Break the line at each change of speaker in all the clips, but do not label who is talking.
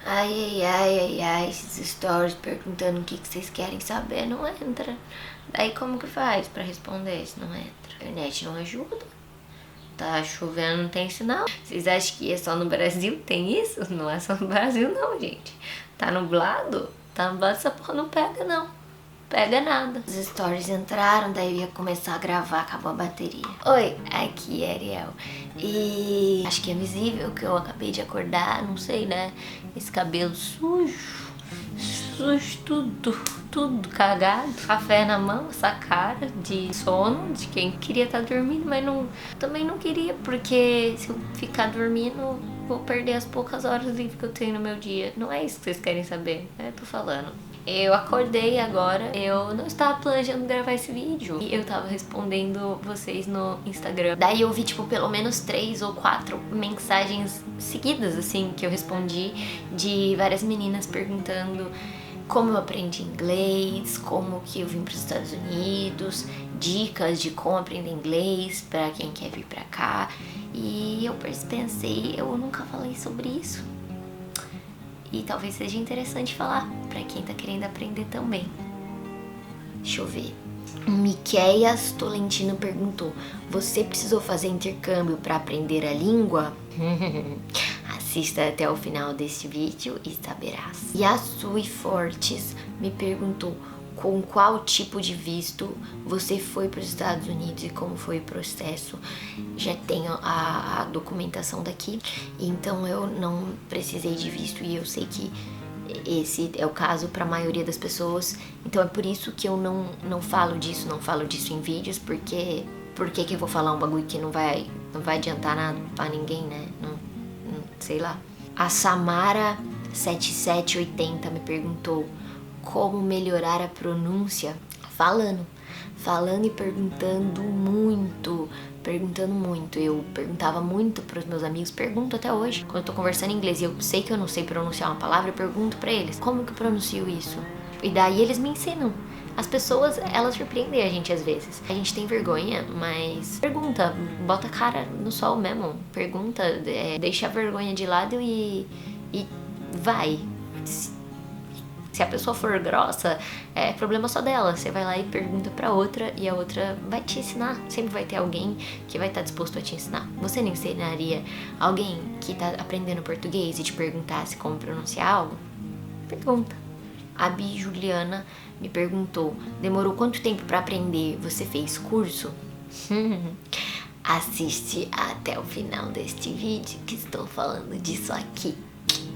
Ai, ai, ai, ai, ai, esses stories perguntando o que vocês querem saber, não entra. Daí como que faz pra responder se não entra? A internet não ajuda. Tá chovendo, não tem sinal. Vocês acham que é só no Brasil tem isso? Não é só no Brasil não, gente. Tá nublado? Tá nublado, essa porra não pega não. Pega nada. Os stories entraram, daí eu ia começar a gravar, acabou a bateria. Oi, aqui é Ariel. E acho que é visível que eu acabei de acordar, não sei, né? Esse cabelo sujo, tudo cagado. Café na mão, essa cara de sono, de quem queria estar dormindo, mas não, também não queria, porque se eu ficar dormindo, vou perder as poucas horas livres que eu tenho no meu dia. Não é isso que vocês querem saber, né? Tô falando. Eu acordei agora, eu não estava planejando gravar esse vídeo e eu tava respondendo vocês no Instagram. Daí eu vi, tipo, pelo menos 3 ou 4 mensagens seguidas, assim, que eu respondi de várias meninas perguntando como eu aprendi inglês, como que eu vim para os Estados Unidos, dicas de como aprender inglês para quem quer vir pra cá. E eu pensei, eu nunca falei sobre isso. E talvez seja interessante falar pra quem tá querendo aprender também. Deixa eu ver. Miqueias Tolentino perguntou: você precisou fazer intercâmbio pra aprender a língua? Assista até o final deste vídeo e saberás. Yasui Fortes me perguntou: com qual tipo de visto você foi para os Estados Unidos e como foi o processo? Já tenho a documentação daqui, então eu não precisei de visto e eu sei que esse é o caso para a maioria das pessoas. Então é por isso que eu não falo disso em vídeos, porque por que eu vou falar um bagulho que não vai adiantar nada para ninguém, né? Não, sei lá. A Samara 7780 me perguntou: como melhorar a pronúncia? Falando e perguntando muito. Eu perguntava muito pros meus amigos, pergunto até hoje. Quando eu tô conversando em inglês e eu sei que eu não sei pronunciar uma palavra, eu pergunto pra eles: como que eu pronuncio isso? E daí eles me ensinam. As pessoas, elas surpreendem a gente às vezes. A gente tem vergonha, mas pergunta, bota a cara no sol mesmo. Pergunta, deixa a vergonha de lado e vai. Se a pessoa for grossa, é problema só dela. Você vai lá e pergunta pra outra e a outra vai te ensinar. Sempre vai ter alguém que vai estar disposto a te ensinar. Você não ensinaria alguém que tá aprendendo português e te perguntasse como pronunciar algo? Pergunta. A Bi Juliana me perguntou: demorou quanto tempo pra aprender? Você fez curso? Assiste até o final deste vídeo que estou falando disso aqui.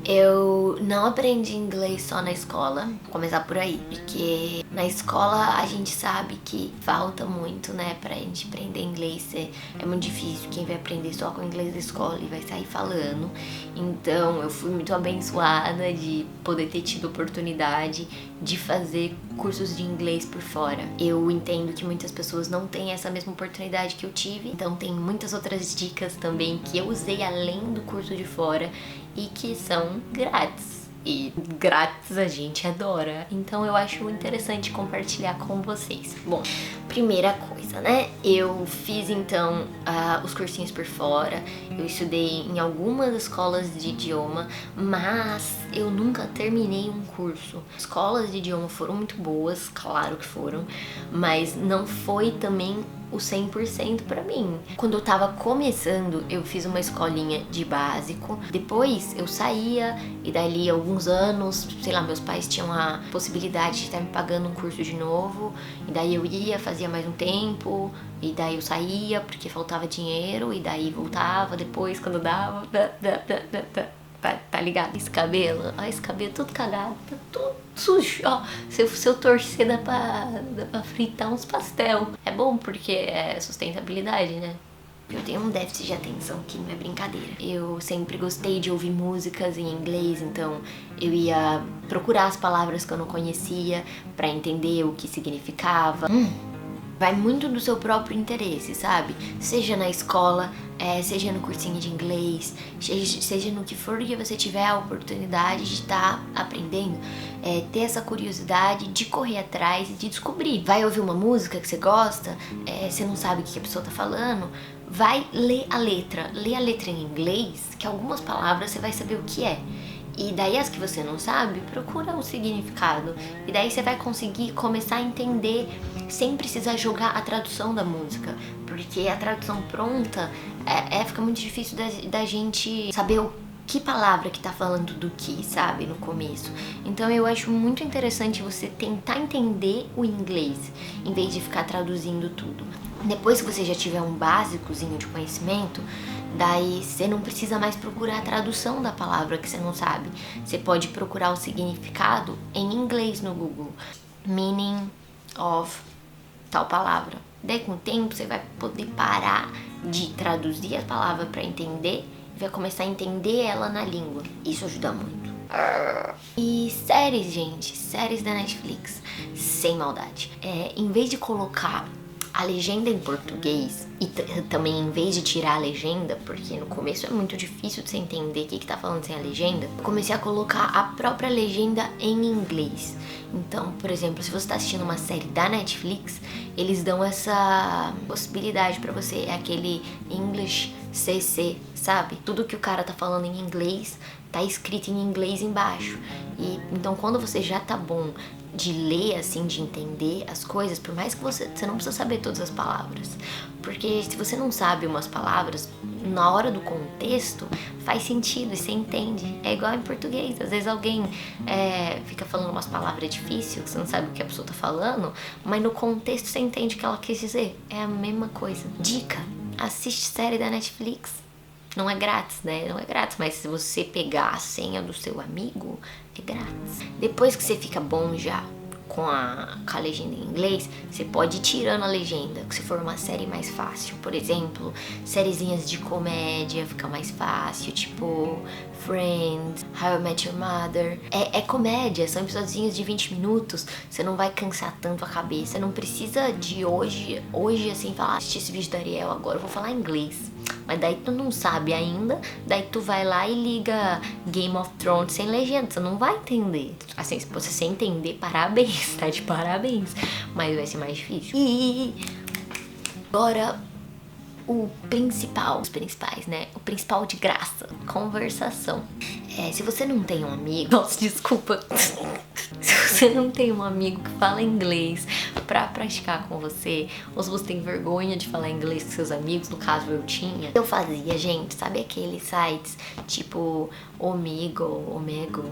Eu não aprendi inglês só na escola, vou começar por aí, porque na escola a gente sabe que falta muito, né, pra gente aprender inglês. É muito difícil quem vai aprender só com inglês da escola e vai sair falando. Então eu fui muito abençoada de poder ter tido oportunidade de fazer cursos de inglês por fora. Eu entendo que muitas pessoas não têm essa mesma oportunidade que eu tive, então tem muitas outras dicas também que eu usei além do curso de fora e que são grátis. E grátis a gente adora. Então eu acho interessante compartilhar com vocês. Bom, primeira coisa, né? Eu fiz então os cursinhos por fora. Eu estudei em algumas escolas de idioma, mas eu nunca terminei um curso. Escolas de idioma foram muito boas, claro que foram, mas não foi também o 100% pra mim. Quando eu tava começando, eu fiz uma escolinha de básico. Depois eu saía e dali alguns anos, sei lá, meus pais tinham a possibilidade de estar me pagando um curso de novo. E daí eu ia, fazia mais um tempo, e daí eu saía porque faltava dinheiro, e daí voltava depois quando dava. Tá ligado? Esse cabelo tudo cagado, tá tudo sujo, ó. Se eu torcer dá pra fritar uns pastel. É bom porque é sustentabilidade, né? Eu tenho um déficit de atenção que não é brincadeira. Eu sempre gostei de ouvir músicas em inglês, então eu ia procurar as palavras que eu não conhecia pra entender o que significava. Vai muito do seu próprio interesse, sabe? Seja na escola, seja no cursinho de inglês, seja no que for que você tiver a oportunidade de estar aprendendo, ter essa curiosidade de correr atrás e de descobrir. Vai ouvir uma música que você gosta, você não sabe o que a pessoa tá falando, vai ler a letra. Lê a letra em inglês, que algumas palavras você vai saber o que é. E daí as que você não sabe, procura o significado. E daí você vai conseguir começar a entender sem precisar jogar a tradução da música. Porque a tradução pronta fica muito difícil da gente saber o que palavra que tá falando do que, sabe, no começo. Então eu acho muito interessante você tentar entender o inglês, em vez de ficar traduzindo tudo. Depois que você já tiver um básicozinho de conhecimento, daí você não precisa mais procurar a tradução da palavra que você não sabe. Você pode procurar o significado em inglês no Google. Meaning of tal palavra. Daí com o tempo você vai poder parar de traduzir a palavra para entender e vai começar a entender ela na língua. Isso ajuda muito. E séries, gente. Séries da Netflix. Sem maldade. Em vez de colocar a legenda em português e também em vez de tirar a legenda, porque no começo é muito difícil de você entender o que tá falando sem a legenda, eu comecei a colocar a própria legenda em inglês. Então, por exemplo, se você tá assistindo uma série da Netflix, eles dão essa possibilidade pra você, é aquele English CC, sabe? Tudo que o cara tá falando em inglês tá escrito em inglês embaixo. E então quando você já tá bom de ler, assim, de entender as coisas, por mais que você não precisa saber todas as palavras, porque se você não sabe umas palavras, na hora do contexto faz sentido e você entende. É igual em português, às vezes alguém fica falando umas palavras difíceis, você não sabe o que a pessoa tá falando, mas no contexto você entende o que ela quis dizer. É a mesma coisa. Dica: assiste série da Netflix. Não é grátis, né? Não é grátis, mas se você pegar a senha do seu amigo, é grátis. Depois que você fica bom já com a legenda em inglês, você pode ir tirando a legenda, se for uma série mais fácil. Por exemplo, sériezinhas de comédia fica mais fácil, tipo Friends, How I Met Your Mother. É comédia, são episódios de 20 minutos, você não vai cansar tanto a cabeça, não precisa de hoje assim, falar, assistir esse vídeo da Ariel, agora eu vou falar inglês. Mas daí tu não sabe ainda, daí tu vai lá e liga Game of Thrones sem legenda, você não vai entender. Assim, se você entender, parabéns, tá de parabéns. Mas vai ser mais difícil. E agora o principal, os principais, né? O principal de graça, conversação. Se você não tem um amigo, nossa, desculpa. Se você não tem um amigo que fala inglês pra praticar com você, ou se você tem vergonha de falar inglês com seus amigos, no caso eu tinha, eu fazia, gente, sabe aqueles sites tipo Omegle,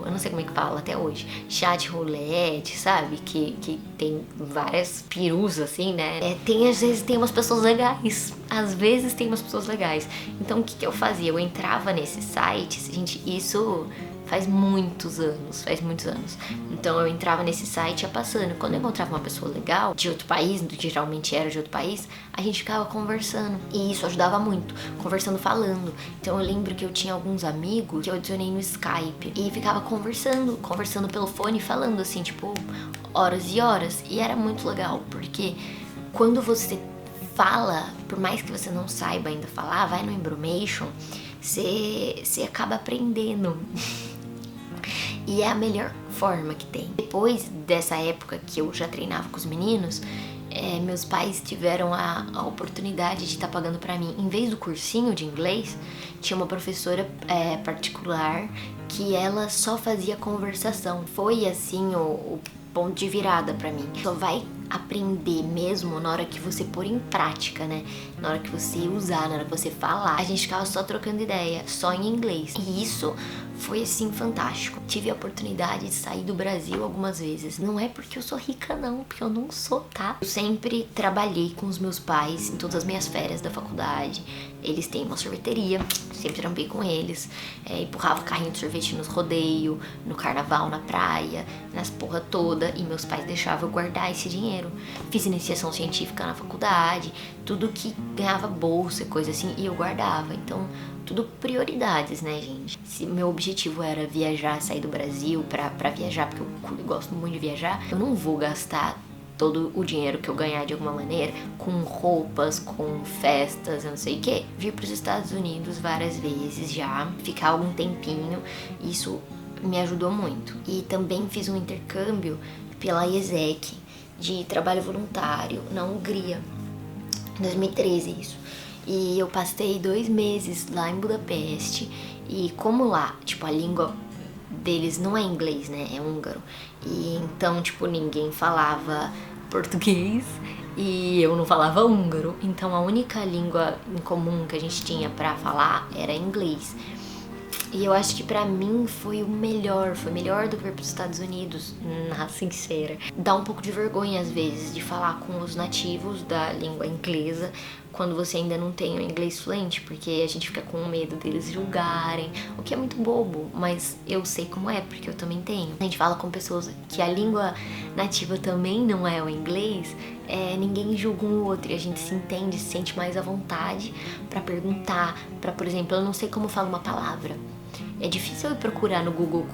eu não sei como é que fala até hoje, Chat Roulette, sabe? Que tem várias perus assim, né? Às vezes tem umas pessoas legais, Então o que eu fazia? Eu entrava nesses sites, gente, isso faz muitos anos. Então eu entrava nesse site e ia passando. Quando eu encontrava uma pessoa legal, de outro país, geralmente era de outro país, a gente ficava conversando. E isso ajudava muito, conversando, falando. Então eu lembro que eu tinha alguns amigos que eu adicionei no Skype e ficava conversando pelo fone, falando assim, tipo, horas e horas. E era muito legal, porque quando você fala, por mais que você não saiba ainda falar, vai no Embromation, você acaba aprendendo. E é a melhor forma que tem. Depois dessa época que eu já treinava com os meninos, meus pais tiveram a oportunidade de estar pagando pra mim. Em vez do cursinho de inglês, tinha uma professora particular que ela só fazia conversação. Foi assim o ponto de virada pra mim. Só vai aprender mesmo na hora que você pôr em prática, né? Na hora que você usar, na hora que você falar. A gente ficava só trocando ideia, só em inglês. E isso foi assim fantástico. Tive a oportunidade de sair do Brasil algumas vezes. Não é porque eu sou rica não, porque eu não sou, tá? Eu sempre trabalhei com os meus pais em todas as minhas férias da faculdade. Eles têm uma sorveteria, sempre trampei com eles. Empurrava carrinho de sorvete nos rodeios, no carnaval, na praia, nas porra toda. E meus pais deixavam eu guardar esse dinheiro. Fiz iniciação científica na faculdade, tudo que ganhava bolsa e coisa assim, e eu guardava. Então, tudo prioridades, né, gente? Se meu objetivo era viajar, sair do Brasil pra viajar, porque eu gosto muito de viajar, eu não vou gastar todo o dinheiro que eu ganhar de alguma maneira com roupas, com festas, eu não sei o que. Vir pros Estados Unidos várias vezes já, ficar algum tempinho, isso me ajudou muito. E também fiz um intercâmbio pela IESEC de trabalho voluntário na Hungria, em 2013 isso. E eu passei 2 meses lá em Budapeste, e como lá, tipo, a língua deles não é inglês, né? É húngaro. E então, tipo, ninguém falava português e eu não falava húngaro. Então a única língua em comum que a gente tinha pra falar era inglês. E eu acho que pra mim foi melhor do que ir pros Estados Unidos, na sincera. Dá um pouco de vergonha às vezes de falar com os nativos da língua inglesa quando você ainda não tem o inglês fluente, porque a gente fica com medo deles julgarem, o que é muito bobo, mas eu sei como é, porque eu também tenho. A gente fala com pessoas que a língua nativa também não é o inglês, ninguém julga um outro e a gente se entende, se sente mais à vontade pra perguntar, pra, por exemplo, eu não sei como fala uma palavra. É difícil eu procurar no Google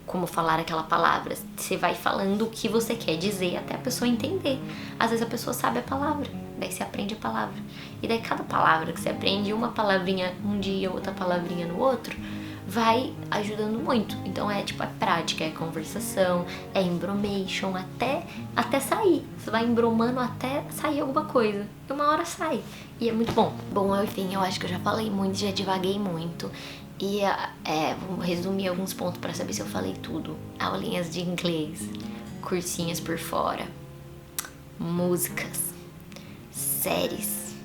como falar aquela palavra. Você vai falando o que você quer dizer até a pessoa entender. Às vezes a pessoa sabe a palavra, daí você aprende a palavra. E daí cada palavra que você aprende, uma palavrinha um dia, outra palavrinha no outro, vai ajudando muito. Então é tipo, é prática, é conversação, é embromation, até sair. Você vai embromando até sair alguma coisa. E uma hora sai. E é muito bom. Bom, enfim, eu acho que eu já falei muito, já divaguei muito. E vou resumir alguns pontos para saber se eu falei tudo. Aulinhas de inglês, cursinhas por fora, músicas, séries,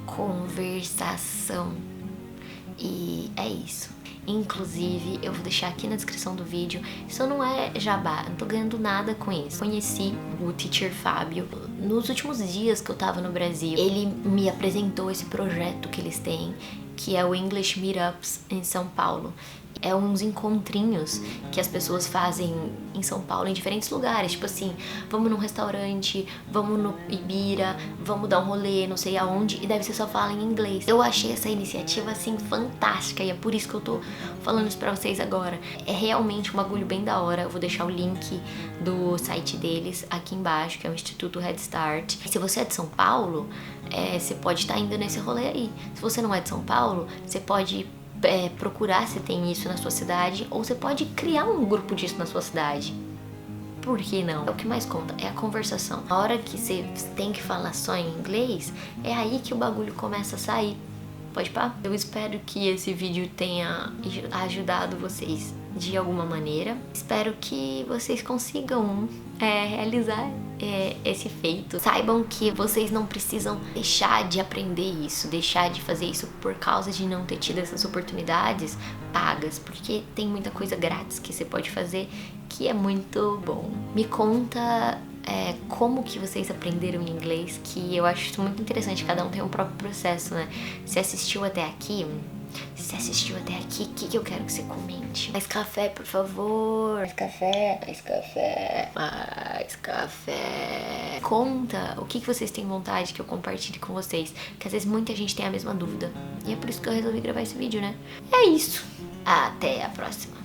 conversação. E é isso. Inclusive, eu vou deixar aqui na descrição do vídeo. Isso não é jabá, não tô ganhando nada com isso. Conheci o Teacher Fábio nos últimos dias que eu tava no Brasil. Ele me apresentou esse projeto que eles têm, que é o English Meetups em São Paulo. É uns encontrinhos que as pessoas fazem em São Paulo, em diferentes lugares. Tipo assim, vamos num restaurante, vamos no Ibira, vamos dar um rolê, não sei aonde, e daí você só fala em inglês. Eu achei essa iniciativa, assim, fantástica, e é por isso que eu tô falando isso pra vocês agora. É realmente um bagulho bem da hora. Eu vou deixar o link do site deles aqui embaixo, que é o Instituto Head Start. Se você é de São Paulo, você pode estar indo nesse rolê aí. Se você não é de São Paulo, você pode procurar se tem isso na sua cidade, ou você pode criar um grupo disso na sua cidade. Por que não? É o que mais conta, é a conversação. A hora que você tem que falar só em inglês, é aí que o bagulho começa a sair. Pode pá? Eu espero que esse vídeo tenha ajudado vocês de alguma maneira. Espero que vocês consigam realizar esse feito. Saibam que vocês não precisam deixar de aprender isso, deixar de fazer isso por causa de não ter tido essas oportunidades pagas, porque tem muita coisa grátis que você pode fazer que é muito bom. Me conta como que vocês aprenderam inglês, que eu acho isso muito interessante. Cada um tem um próprio processo, né? Se assistiu até aqui, o que eu quero que você comente? Mais café, por favor. Mais café. Conta o que vocês têm vontade que eu compartilhe com vocês, que às vezes muita gente tem a mesma dúvida. E é por isso que eu resolvi gravar esse vídeo, né? É isso. Até a próxima.